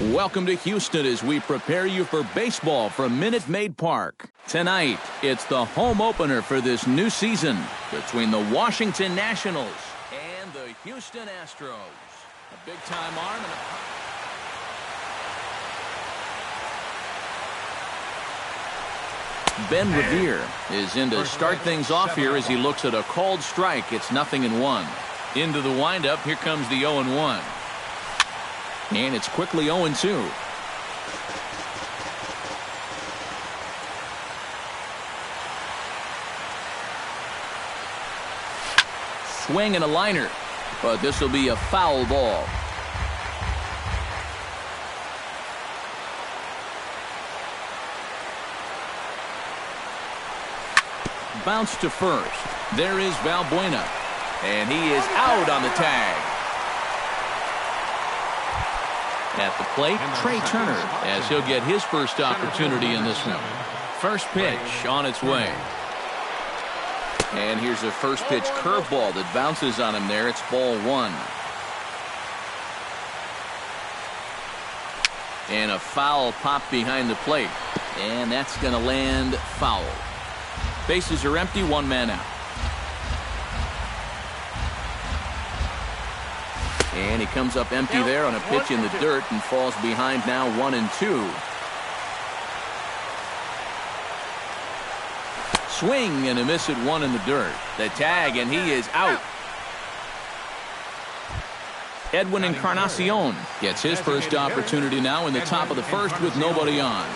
Welcome to Houston as we prepare you for baseball from Minute Maid Park. Tonight, it's the home opener for this new season between the Washington Nationals and the Houston Astros. A big-time arm and a... Ben Revere is in to start things off here as he looks at a called strike. It's 0-1. Into the windup, here comes the 0-1. And it's quickly 0-2. Swing and a liner, but this will be a foul ball. Bounce to first. There is Valbuena, and he is out on the tag. At the plate, Trey Turner, as he'll get his first opportunity in this one. First pitch on its way. And here's a first pitch curveball that bounces on him there. It's ball one. And a foul pop behind the plate. And that's going to land foul. Bases are empty, one man out. And he comes up empty there on a pitch in the dirt and falls behind now 1-2. Swing and a miss at one in the dirt. The tag, and he is out. Edwin Encarnacion gets his first opportunity now in the top of the first with nobody on.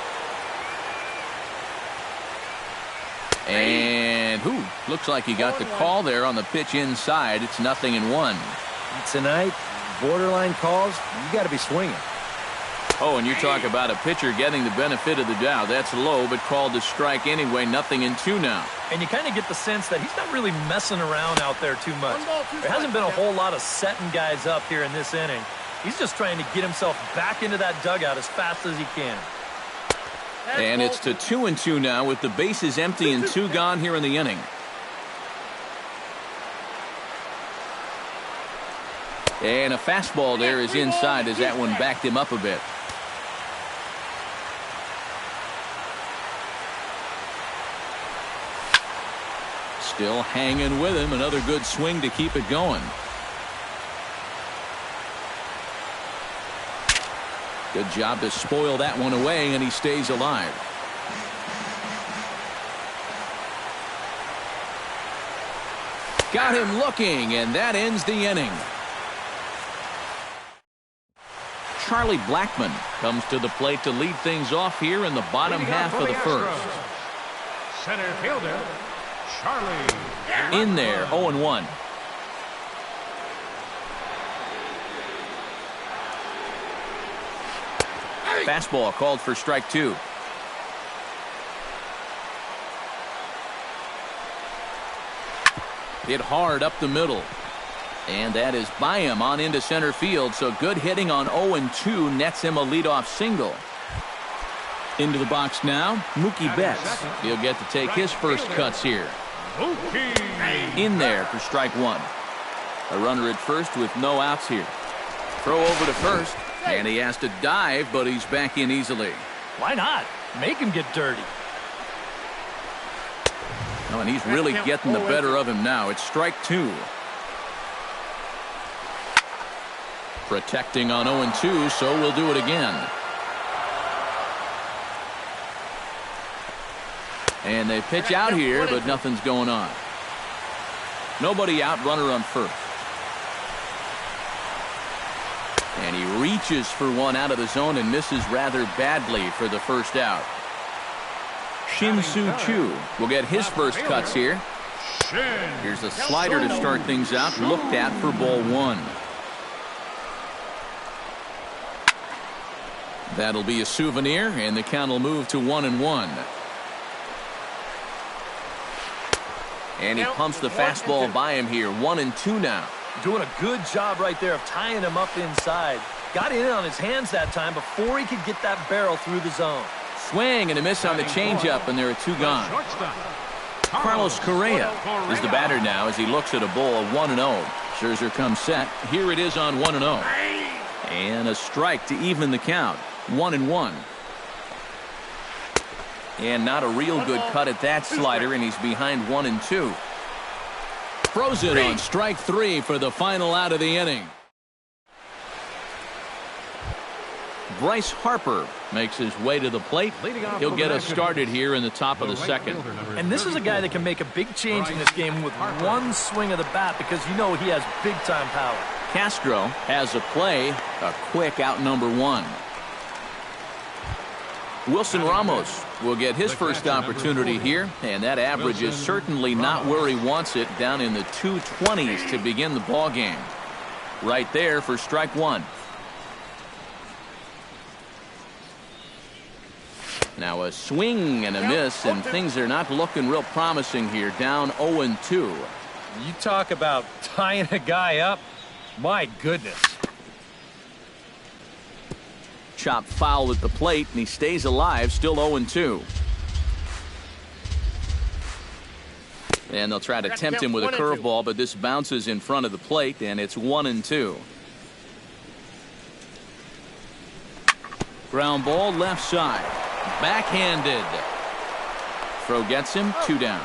And looks like he got the call there on the pitch inside. It's 0-1. Tonight, borderline calls, you got to be swinging. Oh, and you talk about a pitcher getting the benefit of the doubt. That's low, but called a strike anyway. 0-2 now. And you kind of get the sense that he's not really messing around out there too much. There hasn't been a whole lot of setting guys up here in this inning. He's just trying to get himself back into that dugout as fast as he can. And it's to 2-2 now with the bases empty and 2 gone here in the inning. And a fastball there is inside as that one backed him up a bit. Still hanging with him. Another good swing to keep it going. Good job to spoil that one away, and he stays alive. Got him looking, and that ends the inning. Charlie Blackmon comes to the plate to lead things off here in the bottom half of the first. Center fielder, Charlie. In there, 0-1. Fastball called for strike 2. Hit hard up the middle. And that is by him on into center field. So good hitting on 0-2 nets him a leadoff single. Into the box now, Mookie Betts. He'll get to take his first cuts here. In there for strike 1. A runner at first with no outs here. Throw over to first. And he has to dive, but he's back in easily. Why not? Make him get dirty. Oh, and he's really getting the better of him now. It's strike 2. Protecting on 0-2, so we'll do it again. And they pitch out here, but nothing's going on. Nobody out, runner on first. And he reaches for one out of the zone and misses rather badly for the first out. Shin-Soo Choo will get his first cuts here. Here's a slider to start things out, looked at for ball 1. That'll be a souvenir, and the count will move to 1-1. And he pumps the fastball by him here. 1-2 now. Doing a good job right there of tying him up inside. Got in on his hands that time before he could get that barrel through the zone. Swing and a miss on the changeup, and there are 2 gone. Carlos Correa is the batter now as he looks at a ball of 1-0. Scherzer comes set. Here it is on 1-0. And a strike to even the count. 1-1. And not a real good cut at that slider, and he's behind 1-2. Throws it on strike 3 for the final out of the inning. Bryce Harper makes his way to the plate. He'll get us started here in the top of the second. And this is a guy that can make a big change in this game with one swing of the bat, because you know he has big-time power. Castro has a play, a quick out number 1. Wilson Ramos will get his first opportunity here, and that average is certainly not where he wants it, down in the 220s to begin the ball game. Right there for strike 1. Now a swing and a miss, and things are not looking real promising here, down 0-2. You talk about tying a guy up. My goodness. Chop foul at the plate, and he stays alive, still 0-2. And they'll try to tempt him with a curveball, but this bounces in front of the plate, and it's 1-2. Ground ball left side. Backhanded. Throw gets him, 2 down.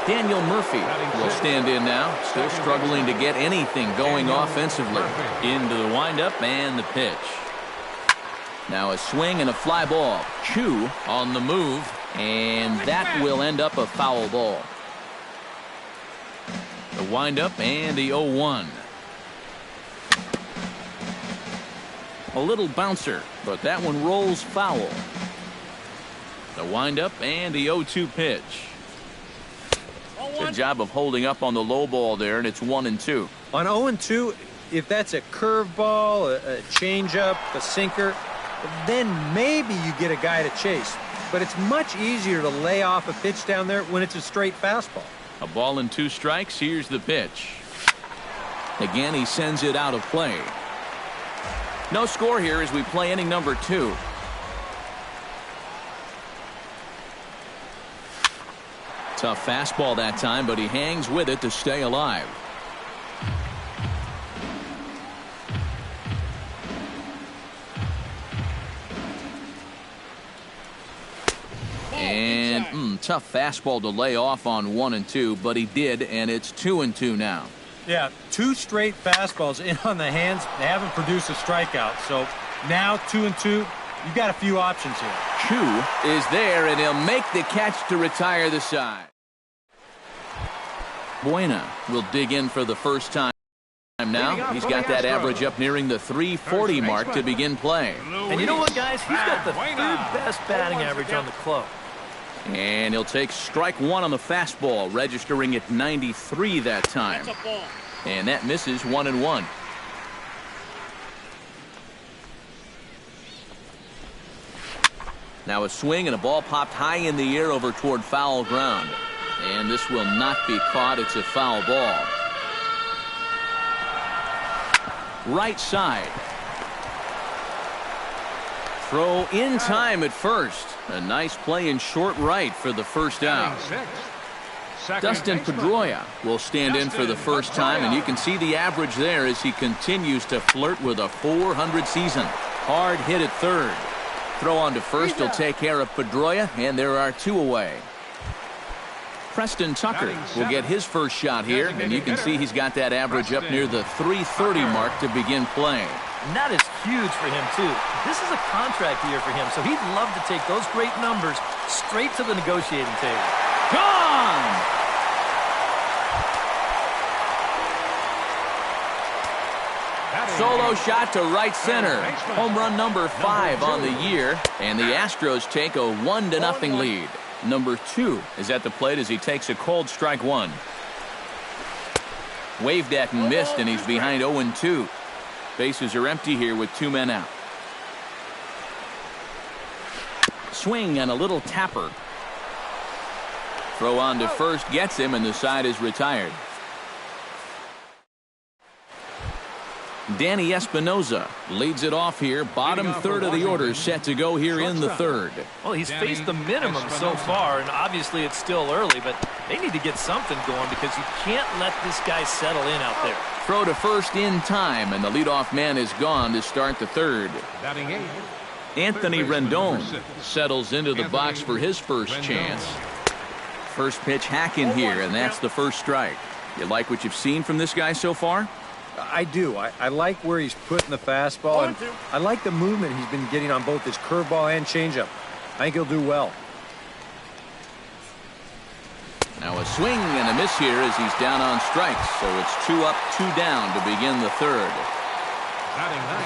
Daniel Murphy will stand in now, still struggling to get anything going offensively. Into the windup and the pitch. Now a swing and a fly ball. Chu on the move, and that will end up a foul ball. The windup and the 0-1. A little bouncer, but that one rolls foul. The windup and the 0-2 pitch. Good job of holding up on the low ball there, and it's 1-2. On 0-2, if that's a curveball, a changeup, a sinker, then maybe you get a guy to chase. But it's much easier to lay off a pitch down there when it's a straight fastball. A ball and 2 strikes. Here's the pitch. Again, he sends it out of play. No score here as we play inning number 2. Tough fastball that time, but he hangs with it to stay alive. And tough fastball to lay off on 1-2, but he did, and it's 2-2 now. Yeah, 2 straight fastballs in on the hands. They haven't produced a strikeout. So now 2-2, you've got a few options here. Chu is there, and he'll make the catch to retire the side. Buena will dig in for the first time now. He's got that average up nearing the 340 mark to begin play. And you know what, guys? He's got the 3rd best batting average on the club. And he'll take strike 1 on the fastball, registering at 93 that time. And that misses 1-1. Now a swing and a ball popped high in the air over toward foul ground. And this will not be caught. It's a foul ball. Right side. Throw in time at first. A nice play in short right for the first out. Dustin Pedroia will stand in for the first time, and you can see the average there as he continues to flirt with a .400 season. Hard hit at third. Throw on to first. He'll take care of Pedroia, and there are 2 away. Preston Tucker will get his first shot here, and you can see he's got that average up near the 330 mark to begin play. And that is huge for him, too. This is a contract year for him, so he'd love to take those great numbers straight to the negotiating table. Gone! Solo shot to right center. Home run number 5 on the year, and the Astros take a 1-0 lead. Number 2 is at the plate as he takes a cold strike 1. Waved at and missed, and he's behind 0-2. Bases are empty here with 2 men out. Swing and a little tapper. Throw on to first gets him, and the side is retired. Danny Espinoza leads it off here. Bottom third of the order set to go here in the third. Well, he's faced the minimum so far, and obviously it's still early, but they need to get something going because you can't let this guy settle in out there. Throw to first in time, and the leadoff man is gone to start the third. Anthony Rendon settles into the box for his first chance. First pitch hacking here, and that's the first strike. You like what you've seen from this guy so far? I do. I like where he's putting the fastball, and I like the movement he's been getting on both his curveball and changeup. I think he'll do well. Now a swing and a miss here as he's down on strikes, so it's 2 up, 2 down to begin the third.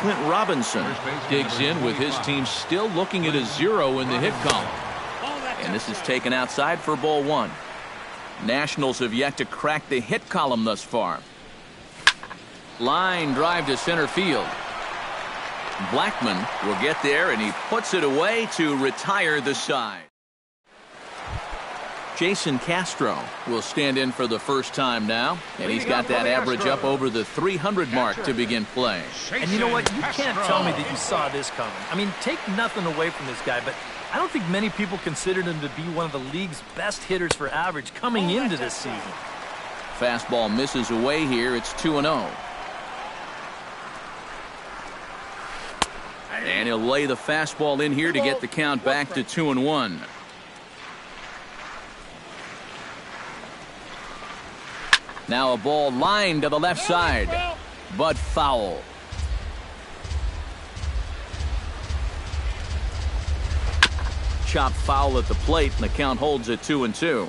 Clint Robinson digs in with his team still looking at a 0 in the hit column. And this is taken outside for ball 1. Nationals have yet to crack the hit column thus far. Line drive to center field. Blackman will get there, and he puts it away to retire the side. Jason Castro will stand in for the first time now, and he's got that average up over the 300 mark to begin play. And you know what? You can't tell me that you saw this coming. I mean, take nothing away from this guy, but I don't think many people considered him to be one of the league's best hitters for average coming into this season. Fastball misses away here. It's 2-0. And he'll lay the fastball in here to get the count back to 2-1. Now a ball lined to the left side, but foul. Chop foul at the plate, and the count holds at 2-2.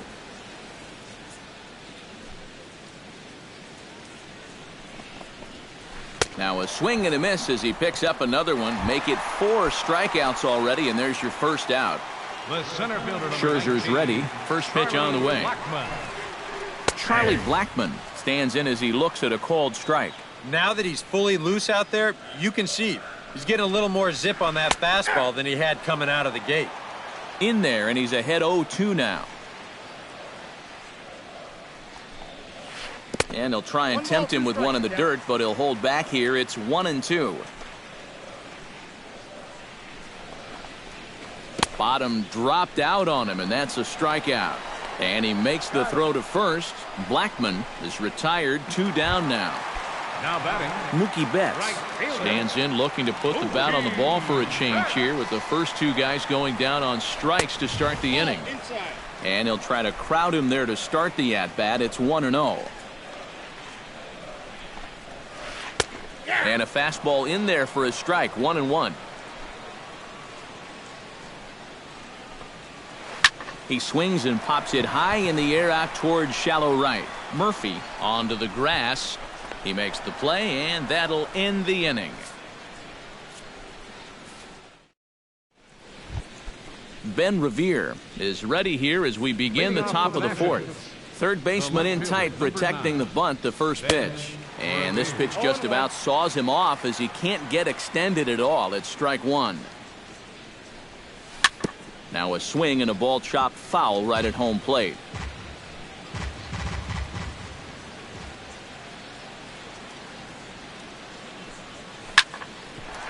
Now a swing and a miss as he picks up another one. Make it 4 strikeouts already, and there's your first out. Scherzer's ready. First pitch on the way. Charlie Blackman stands in as he looks at a called strike. Now that he's fully loose out there, you can see he's getting a little more zip on that fastball than he had coming out of the gate. In there, and he's ahead 0-2 now. And he'll try and tempt him with one in the dirt, but he'll hold back here. It's 1-2. Bottom dropped out on him, and that's a strikeout. And he makes the throw to first. Blackman is retired, 2 down now. Now batting, Mookie Betts stands in looking to put the bat on the ball for a change here with the first 2 guys going down on strikes to start the inning. And he'll try to crowd him there to start the at-bat. It's 1-0. And a fastball in there for a strike, 1-1. He swings and pops it high in the air out towards shallow right. Murphy onto the grass. He makes the play, and that'll end the inning. Ben Revere is ready here as we begin the top of the 4th. Third baseman in tight, protecting the bunt, the first pitch. And this pitch just about saws him off as he can't get extended at all. It's strike 1. Now a swing and a ball chopped foul right at home plate.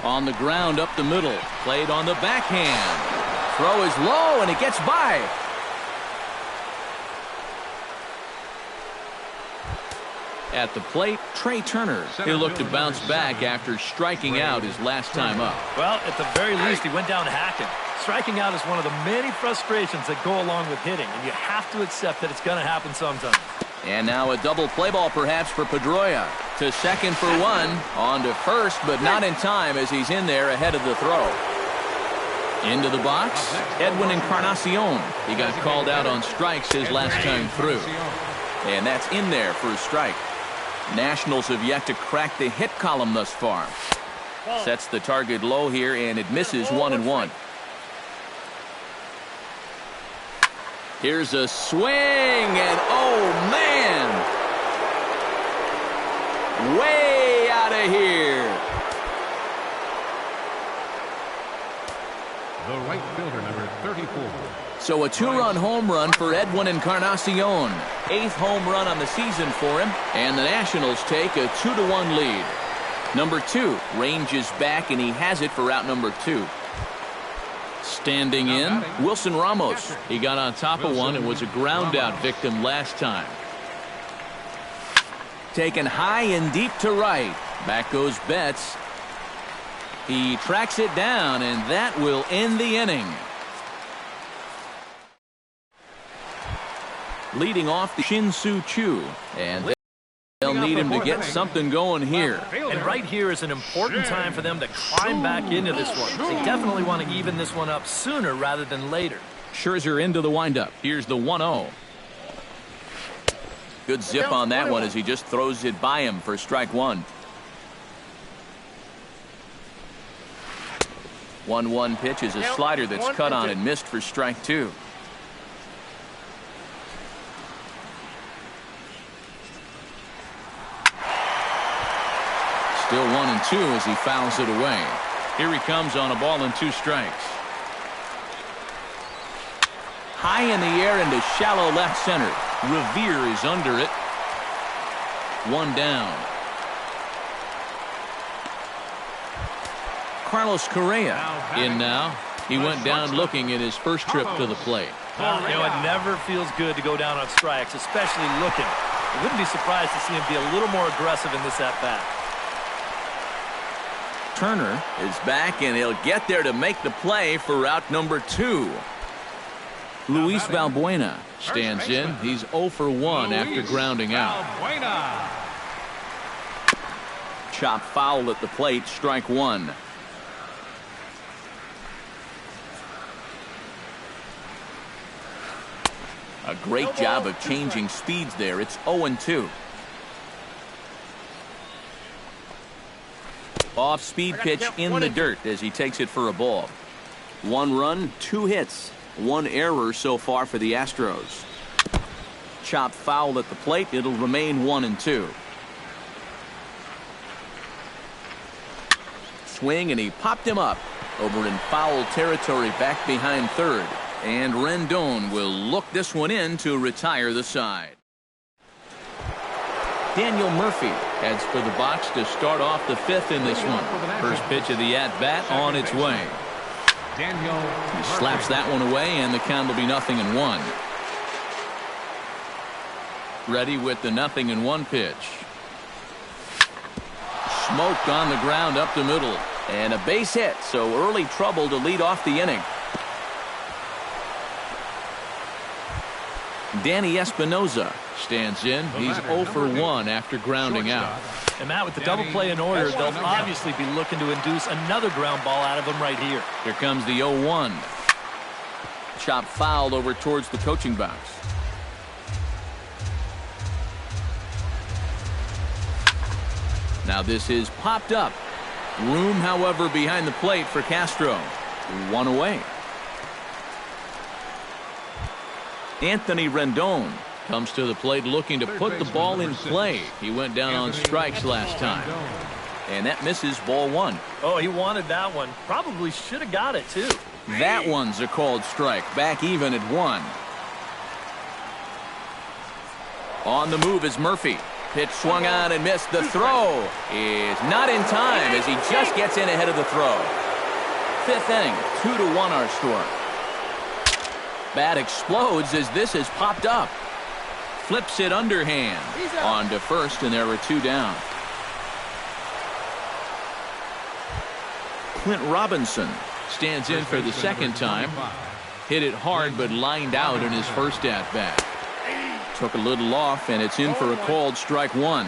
On the ground up the middle. Played on the backhand. Throw is low, and it gets by. At the plate, Trey Turner. He'll look to bounce back after striking out his last time up. Well, at the very least, he went down hacking. Striking out is one of the many frustrations that go along with hitting, and you have to accept that it's going to happen sometime. And now a double play ball perhaps for Pedroia. To second for 1. On to first, but not in time as he's in there ahead of the throw. Into the box, Edwin Encarnacion. He got called out on strikes his last time through. And that's in there for a strike. Nationals have yet to crack the hit column thus far. Sets the target low here, and it misses 1-1. Here's a swing, and oh man, way out of here. the right fielder, number 34. So a 2-run home run for Edwin Encarnacion. 8th home run on the season for him, and the Nationals take a 2-1 lead. Number 2 ranges back, and he has it for out number 2. Standing in, Wilson Ramos. He got on top of one and was a ground out victim last time. Taken high and deep to right. Back goes Betts. He tracks it down, and that will end the inning. Leading off the Shin-Soo Choo, and they'll need him to get something going here. And right here is an important time for them to climb back into this one. They definitely want to even this one up sooner rather than later. Scherzer into the windup. Here's the 1-0. Good zip on that one as he just throws it by him for strike 1. 1-1 pitch is a slider that's cut on and missed for strike 2. Still 1-2 as he fouls it away. Here he comes on a ball and 2 strikes. High in the air into shallow left center. Revere is under it. 1 down. Carlos Correa in now. He went down looking at his first trip to the plate. It never feels good to go down on strikes, especially looking. I wouldn't be surprised to see him be a little more aggressive in this at-bat. Turner is back, and he'll get there to make the play for route number 2. Luis Valbuena stands in. He's 0 for 1 after grounding out. Chop foul at the plate, strike 1. A great job of changing speeds there. It's 0-2. Off-speed pitch in the dirt as he takes it for a ball. 1 run, 2 hits, 1 error so far for the Astros. Chop foul at the plate. It'll remain 1-2. Swing, and he popped him up over in foul territory back behind third. And Rendon will look this one in to retire the side. Daniel Murphy heads for the box to start off the 5th in this one. First pitch of the at-bat on its way. He slaps that one away, and the count will be 0-1. Ready with the 0-1 pitch. Smoked on the ground up the middle. And a base hit, so early trouble to lead off the inning. Danny Espinoza stands in. He's 0 for 1 after grounding out. And Matt, with the double play in order, they'll obviously be looking to induce another ground ball out of him right here. Here comes the 0-1. Chop fouled over towards the coaching box. Now this is popped up. Room, however, behind the plate for Castro. 1 away. Anthony Rendon comes to the plate looking to put the ball in play. He went down on strikes last time. And that misses, ball 1. Oh, he wanted that one. Probably should have got it, too. That one's a called strike. Back even at 1. On the move is Murphy. Pitch swung on and missed. The throw is not in time as he just gets in ahead of the throw. 5th inning, 2-1 our score. Bat explodes as this has popped up. Flips it underhand. On to first, and there were 2 down. Clint Robinson stands in for the 2nd time. Hit it hard, but lined out in his first at-bat. Took a little off, and it's in for a called strike 1.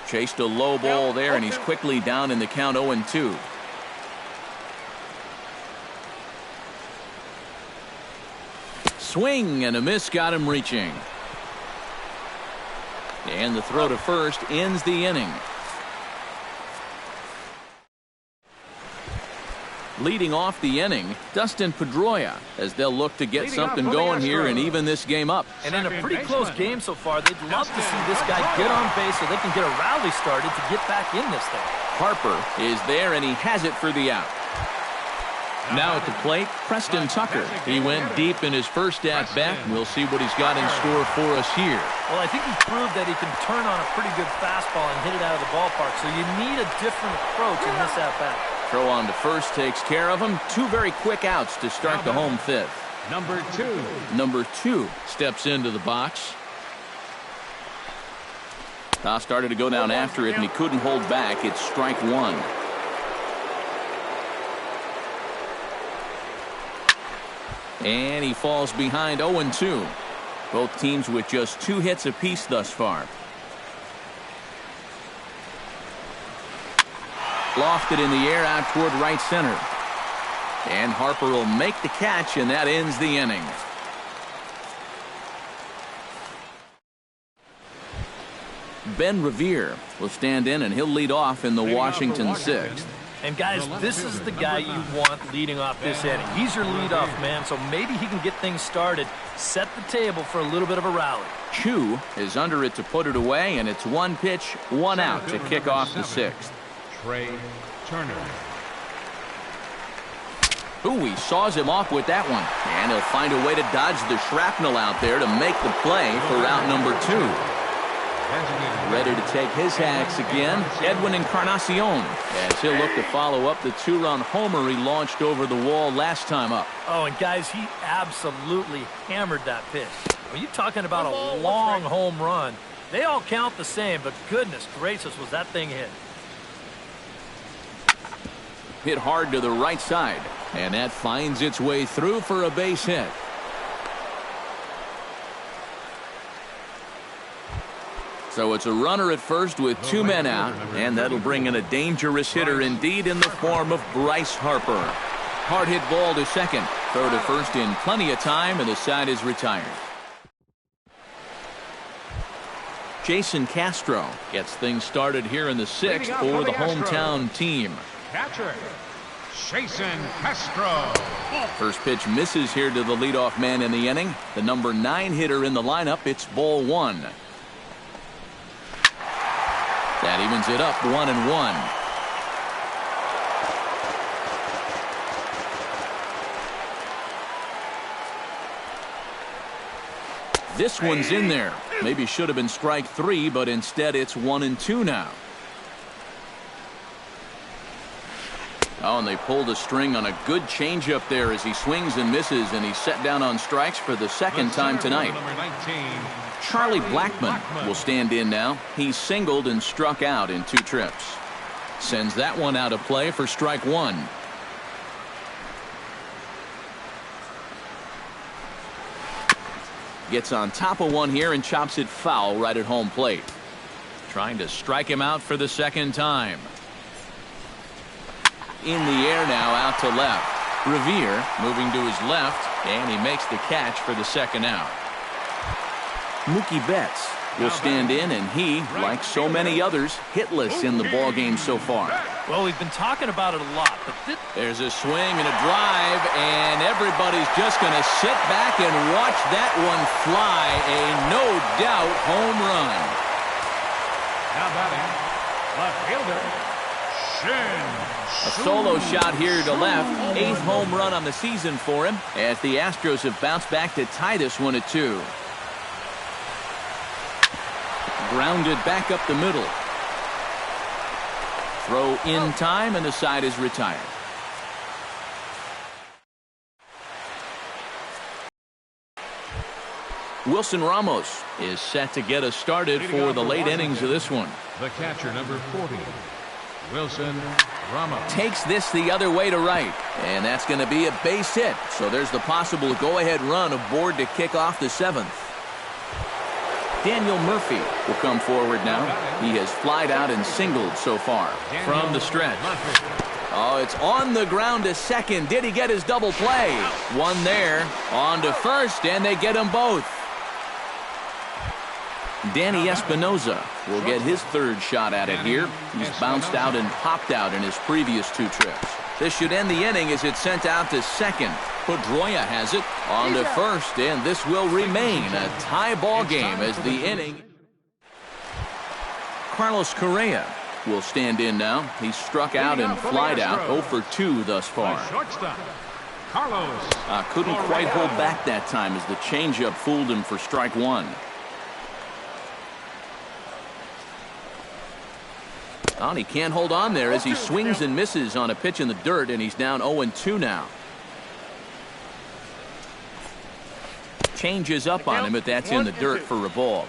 Chased a low ball there, and he's quickly down in the count 0-2. Swing and a miss got him reaching. And the throw to first ends the inning. Leading off the inning, Dustin Pedroia, as they'll look to get something going here and even this game up. And in a pretty close game so far, they'd love to see this guy get on base so they can get a rally started to get back in this thing. Harper is there, and he has it for the out. Now at the plate, Preston Tucker. He went deep in his first at-bat. We'll see what he's got in store for us here. Well, I think he proved that he can turn on a pretty good fastball and hit it out of the ballpark, so you need a different approach in this at-bat. Throw on to first takes care of him. Two very quick outs to start the home fifth. Number 2. Number 2 steps into the box. Toss started to go down after it, and he couldn't hold back. It's strike one. And he falls behind 0-2. Both teams with just 2 hits apiece thus far. Lofted in the air out toward right center. And Harper will make the catch, and that ends the inning. Ben Revere will stand in, and he'll lead off in the Washington 6th. And guys, this is the guy you want leading off this inning. He's your leadoff man, so maybe he can get things started, set the table for a little bit of a rally. Chu is under it to put it away, and it's 1 pitch, 1 out to kick off the 6th. Trey Turner. Ooh, he saws him off with that one. And he'll find a way to dodge the shrapnel out there to make the play for route number 2. Ready to take his hacks again, Edwin Encarnacion, as he'll look to follow up the 2-run homer he launched over the wall last time up. Oh, and guys, he absolutely hammered that pitch. When you're talking about a long home run, they all count the same, but goodness gracious, was that thing hit. Hit hard to the right side, and that finds its way through for a base hit. So it's a runner at first with 2 men out, and that'll bring in a dangerous hitter indeed in the form of Bryce Harper. Hard hit ball to second. Throw to first in plenty of time, and the side is retired. Jason Castro gets things started here in the 6th for the hometown team. Catcher, Jason Castro. First pitch misses here to the leadoff man in the inning. The number 9 hitter in the lineup. It's ball 1. That evens it up 1-1. This one's in there. Maybe should have been strike 3, but instead it's 1-2 now. Oh, and they pulled a string on a good changeup there as he swings and misses, and he's set down on strikes for the second time tonight. Charlie Blackmon will stand in now. He's singled and struck out in 2 trips. Sends that one out of play for strike 1. Gets on top of one here and chops it foul right at home plate. Trying to strike him out for the second time. In the air now out to left. Revere moving to his left, and he makes the catch for the second out. Mookie Betts will stand in, and he, like so many others, hitless in the ballgame so far. Well, we've been talking about it a lot, but there's a swing and a drive, and everybody's just going to sit back and watch that one fly. A no-doubt home run. Now batting, left fielder, Shin. A solo shot here to left. 8th home run on the season for him, as the Astros have bounced back to tie this one at 2. Grounded back up the middle. Throw in time, and the side is retired. Wilson Ramos is set to get us started for the late innings of this one. The catcher, number 40, Wilson Ramos. Takes this the other way to right, and that's going to be a base hit. So there's the possible go-ahead run aboard to kick off the 7th. Daniel Murphy will come forward now. He has flied out and singled so far from the stretch. Oh, it's on the ground to second. Did he get his double play? One there, on to first, and they get them both. Danny Espinoza will get his 3rd shot at it here. He's bounced out and popped out in his previous 2 trips. This should end the inning as it's sent out to second. Pedroia has it on to first, and this will remain a tie ball game as the inning. Carlos Correa will stand in now. He's struck out and flied out, 0 for 2 thus far. Couldn't quite hold back that time as the changeup fooled him for strike 1. Oh, and he can't hold on there as he swings and misses on a pitch in the dirt, and he's down 0-2 now. Changes up on him, but that's in the dirt for a ball.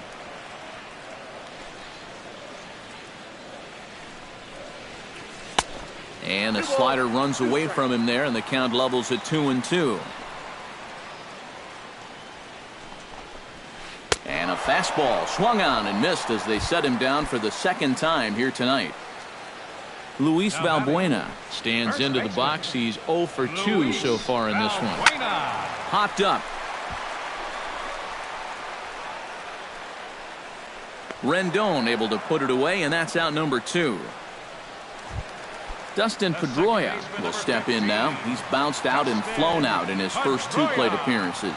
And the slider runs away from him there, and the count levels at 2-2. And a fastball swung on and missed as they set him down for the second time here tonight. Luis Valbuena stands into the box. He's 0 for 2 so far in this one. Hopped up. Rendon able to put it away, and that's out number 2. Dustin Pedroia will step in now. He's bounced out and flown out in his first 2 plate appearances.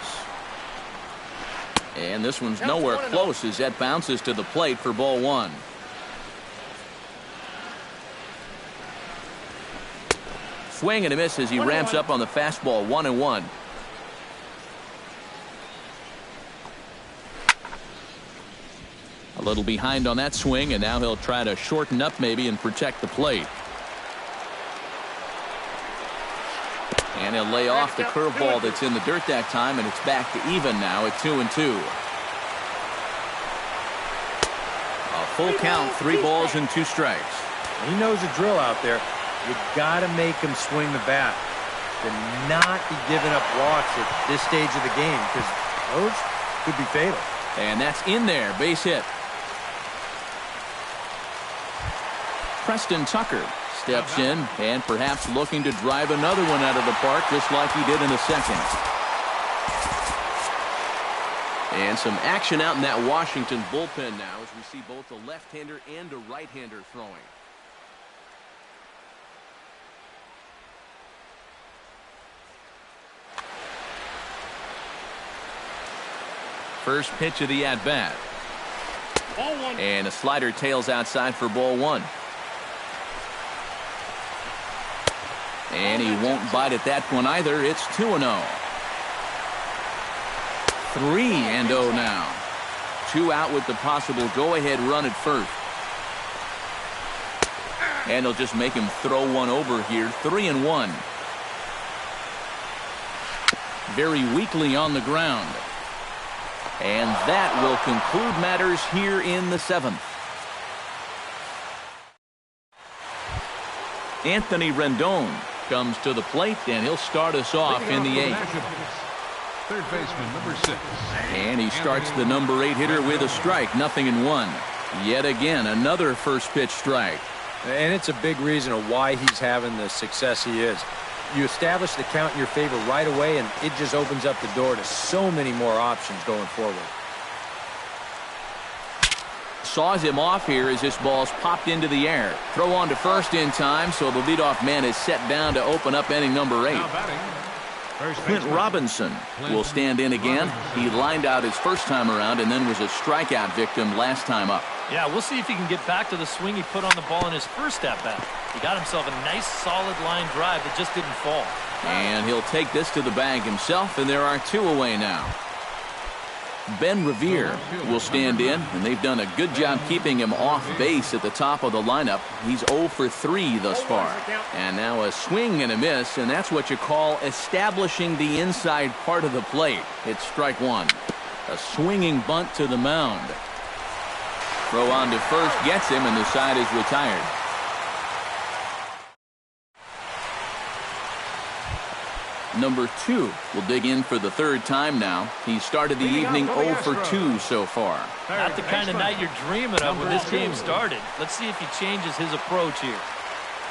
And this one's nowhere close as that bounces to the plate for ball 1. Swing and a miss as he ramps up on the fastball. 1-1. A little behind on that swing, and now he'll try to shorten up maybe and protect the plate. And he'll lay off the curveball that's in the dirt that time, and it's back to even now at 2-2. A full count, 3 balls and 2 strikes. He knows the drill out there. You got to make him swing the bat. To not be giving up walks at this stage of the game, because those could be fatal. And that's in there, base hit. Preston Tucker steps in and perhaps looking to drive another one out of the park just like he did in the second. And some action out in that Washington bullpen now as we see both a left-hander and a right-hander throwing. First pitch of the at-bat. And a slider tails outside for ball 1. And he won't bite at that one either. It's 2-0. 3-0 now. 2 out with the possible go-ahead run at first. And they'll just make him throw one over here. 3-1. Very weakly on the ground. And that will conclude matters here in the 7th. Anthony Rendon comes to the plate, and he'll start us off in the 8th. Third baseman, number 6. And he starts the number 8 hitter with a strike, 0-1. Yet again, another first pitch strike. And it's a big reason of why he's having the success he is. You establish the count in your favor right away, and it just opens up the door to so many more options going forward. Saws him off here as this ball's popped into the air. Throw on to first in time, so the leadoff man is set down to open up inning number 8. Clint Robinson will stand in again. He lined out his first time around and then was a strikeout victim last time up. Yeah, we'll see if he can get back to the swing he put on the ball in his first at-bat. He got himself a nice solid line drive that just didn't fall. And he'll take this to the bag himself, and there are 2 away now. Ben Revere will stand in, and they've done a good job keeping him off base at the top of the lineup. He's 0 for 3 thus far. And now a swing and a miss, and that's what you call establishing the inside part of the plate. It's strike 1. A swinging bunt to the mound. Throw on to first gets him, and the side is retired. Number 2 will dig in for the 3rd time now. He started the evening 0 for 2 so far. Not the kind of night you're dreaming of when this game started. Let's see if he changes his approach here.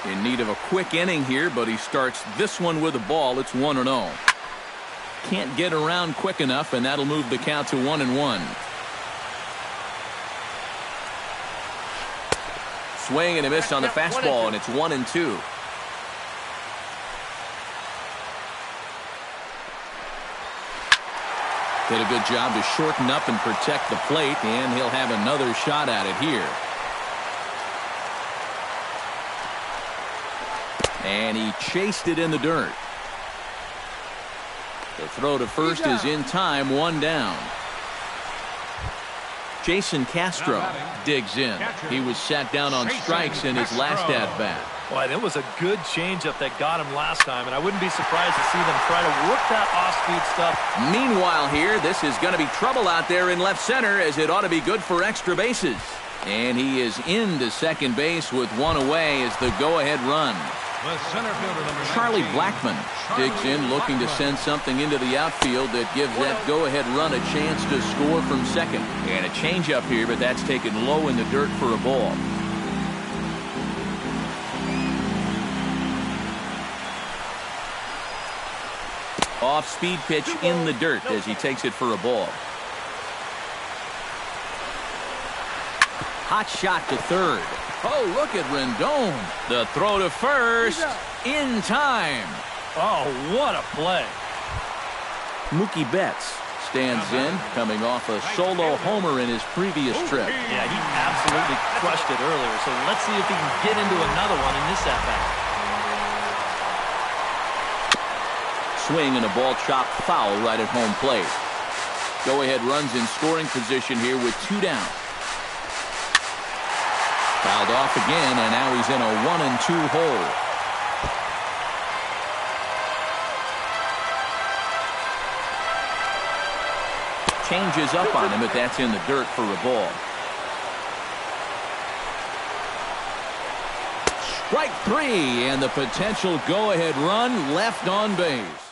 In need of a quick inning here, but he starts this one with a ball. It's 1-0. Can't get around quick enough, and that'll move the count to 1-1. Swing and a miss on the fastball, and it's 1-2. Did a good job to shorten up and protect the plate, and he'll have another shot at it here. And he chased it in the dirt. The throw to first is in time, one down. Jason Castro digs in. He was sat down on strikes in his last at-bat. Boy, that was a good changeup that got him last time, and I wouldn't be surprised to see them try to work that off-speed stuff. Meanwhile here, this is going to be trouble out there in left center, as it ought to be good for extra bases. And he is into second base with one away as the go-ahead run. The center fielder, number 19, Charlie Blackmon digs in, looking to send something into the outfield that gives that go-ahead run a chance to score from second. And a changeup here, but that's taken low in the dirt for a ball. Off-speed pitch in the dirt as he takes it for a ball. Hot shot to third. Oh, look at Rendon. The throw to first in time. Oh, what a play. Mookie Betts stands in, coming off a solo homer in his previous trip. Yeah, he absolutely crushed it earlier, so let's see if he can get into another one in this at-bat. Swing and a ball chopped foul right at home plate. Go-ahead runs in scoring position here with two down. Fouled off again, and now he's in a 1-2 hole. Changes up on him, but that's in the dirt for a ball. Strike three, and the potential go-ahead run left on base.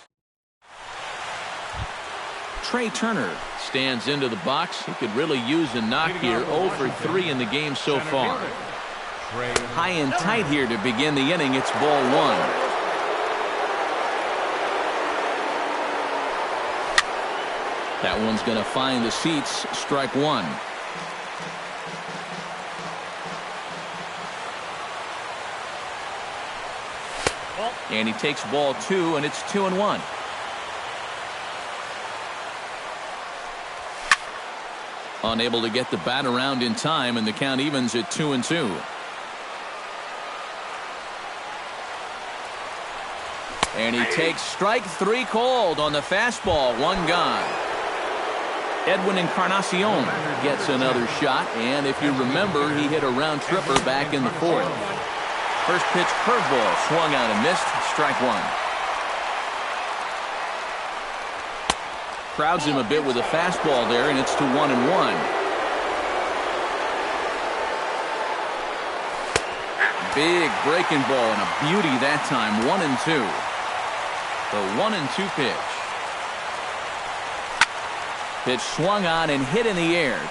Trey Turner stands into the box. He could really use a knock here. 0 for 3 in the game so far. High and tight here to begin the inning. It's ball one. That one's going to find the seats. Strike one. And he takes ball two, and it's 2-1. Unable to get the bat around in time, and the count evens at 2-2. And he takes strike three called on the fastball. One gone. Edwin Encarnacion gets another shot, and if you remember, he hit a round tripper back in the fourth. First pitch curveball swung out and missed. Strike one. Crowds him a bit with a fastball there, and it's to 1-1. Big breaking ball and a beauty that time. 1-2. The 1-2 pitch. Pitch swung on and hit in the air.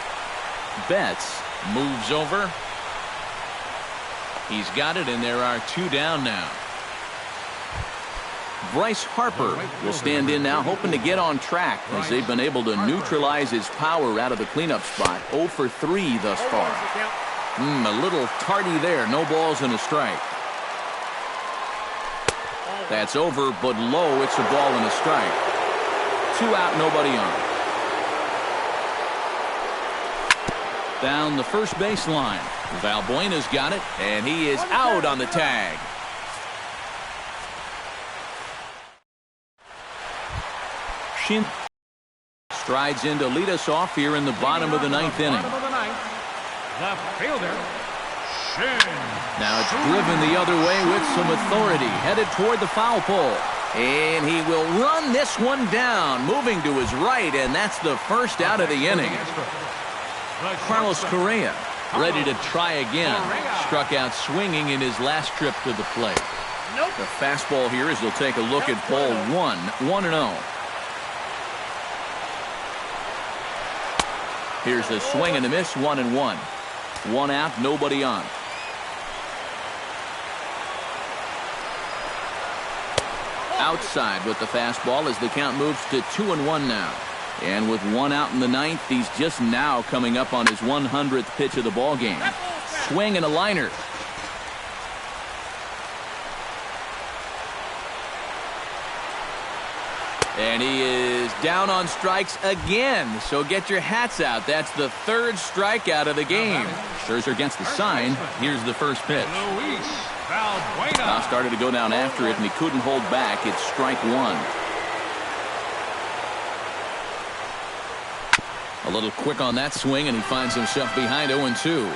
Betts moves over. He's got it, and there are two down now. Bryce Harper will stand in now, hoping to get on track as they've been able to neutralize his power out of the cleanup spot. 0 for 3 thus far. A little tardy there. No balls and a strike. That's over, but low. It's a ball and a strike. 2 out, nobody on. Down the first baseline. Valbuena's got it, and he is out on the tag. Shin strides in to lead us off here in the bottom of the ninth inning. The fielder, Shin. Now it's driven the other way with some authority, headed toward the foul pole. And he will run this one down, moving to his right, and that's the first out of the inning. Carlos Correa ready to try again. Struck out swinging in his last trip to the plate. The fastball here as they'll take a look at ball one. 1-0. Here's the swing and a miss. 1-1. 1 out, nobody on. Outside with the fastball as the count moves to 2-1 now. And with 1 out in the ninth, he's just now coming up on his 100th pitch of the ball game. Swing and a liner. And he is down on strikes again. So get your hats out. That's the third strikeout of the game. Scherzer gets the sign. Here's the first pitch. Now started to go down after it, and he couldn't hold back. It's strike one. A little quick on that swing, and he finds himself behind 0-2.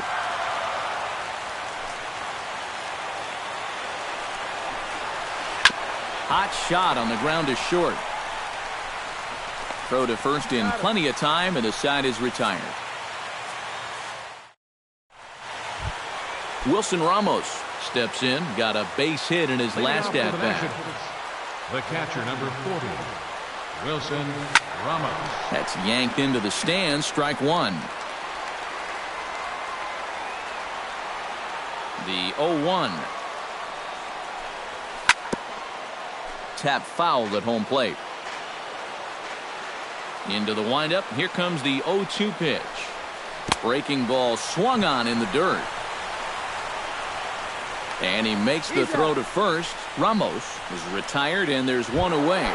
Hot shot on the ground is short. Throw to first in plenty of time, and the side is retired. Wilson Ramos steps in, got a base hit in his last at-bat. The catcher, number 40, Wilson Ramos. That's yanked into the stands, strike one. The 0-1. Tap fouled at home plate. Into the windup. Here comes the 0-2 pitch. Breaking ball swung on in the dirt. And he makes the throw to first. Ramos is retired, and there's one away.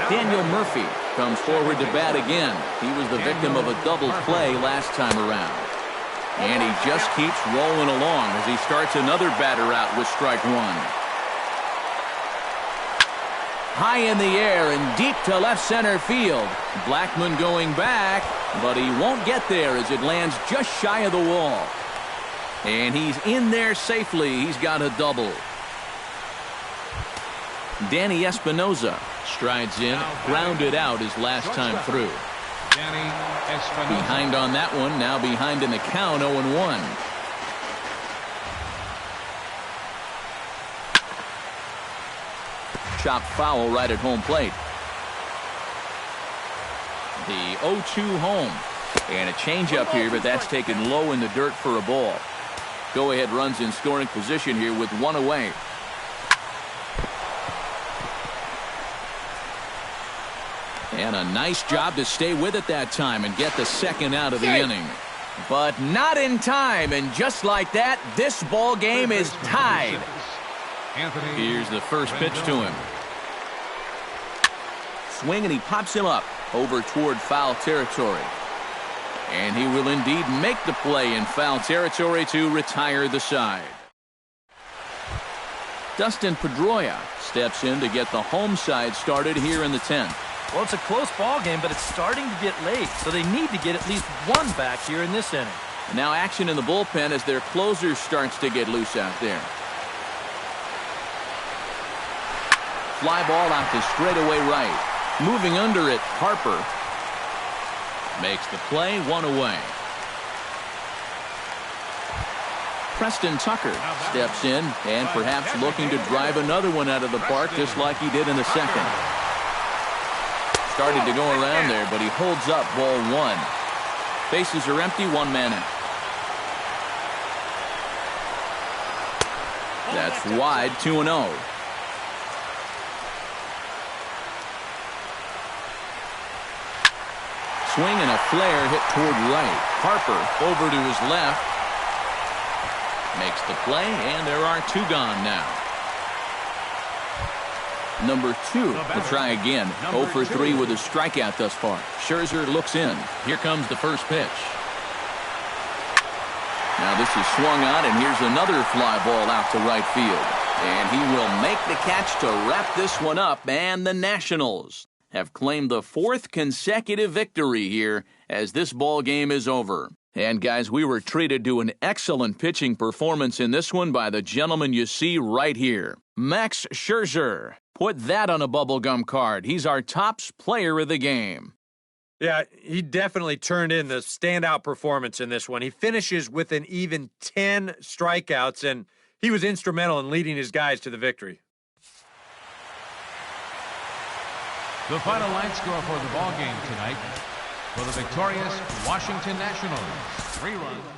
Daniel Murphy comes forward to bat again. He was the victim of a double play last time around. And he just keeps rolling along as he starts another batter out with strike one. High in the air and deep to left center field. Blackmon going back, but he won't get there as it lands just shy of the wall. And he's in there safely. He's got a double. Danny Espinoza strides in, grounded out his last time through. Behind on that one, now behind in the count, 0-1. Chopped foul right at home plate. The 0-2 home. And a changeup here, but that's taken low in the dirt for a ball. Go-ahead runs in scoring position here with one away. And a nice job to stay with it that time and get the second out of the inning. But not in time, and just like that, this ball game is tied. Here's the first pitch to him. Swing, and he pops him up over toward foul territory. And he will indeed make the play in foul territory to retire the side. Dustin Pedroia steps in to get the home side started here in the 10th. Well, it's a close ball game, but it's starting to get late, so they need to get at least one back here in this inning. And now action in the bullpen as their closer starts to get loose out there. Fly ball out to straightaway right. Moving under it, Harper makes the play, one away. Preston Tucker steps in and perhaps looking to drive another one out of the park just like he did in the second. Started to go around there, but he holds up ball one. Bases are empty, one man out. That's wide, 2-0. Swing and a flare hit toward right. Harper over to his left. Makes the play, and there are two gone now. Number 2 to try again. 0 for 3 with a strikeout thus far. Scherzer looks in. Here comes the first pitch. Now this is swung on, and here's another fly ball out to right field. And he will make the catch to wrap this one up, and the Nationals have claimed the 4th consecutive victory here as this ball game is over. And guys, we were treated to an excellent pitching performance in this one by the gentleman you see right here, Max Scherzer. Put that on a bubblegum card. He's our top player of the game. Yeah, he definitely turned in the standout performance in this one. He finishes with an even 10 strikeouts, and he was instrumental in leading his guys to the victory. The final line score for the ball game tonight for the victorious Washington Nationals. 3 runs.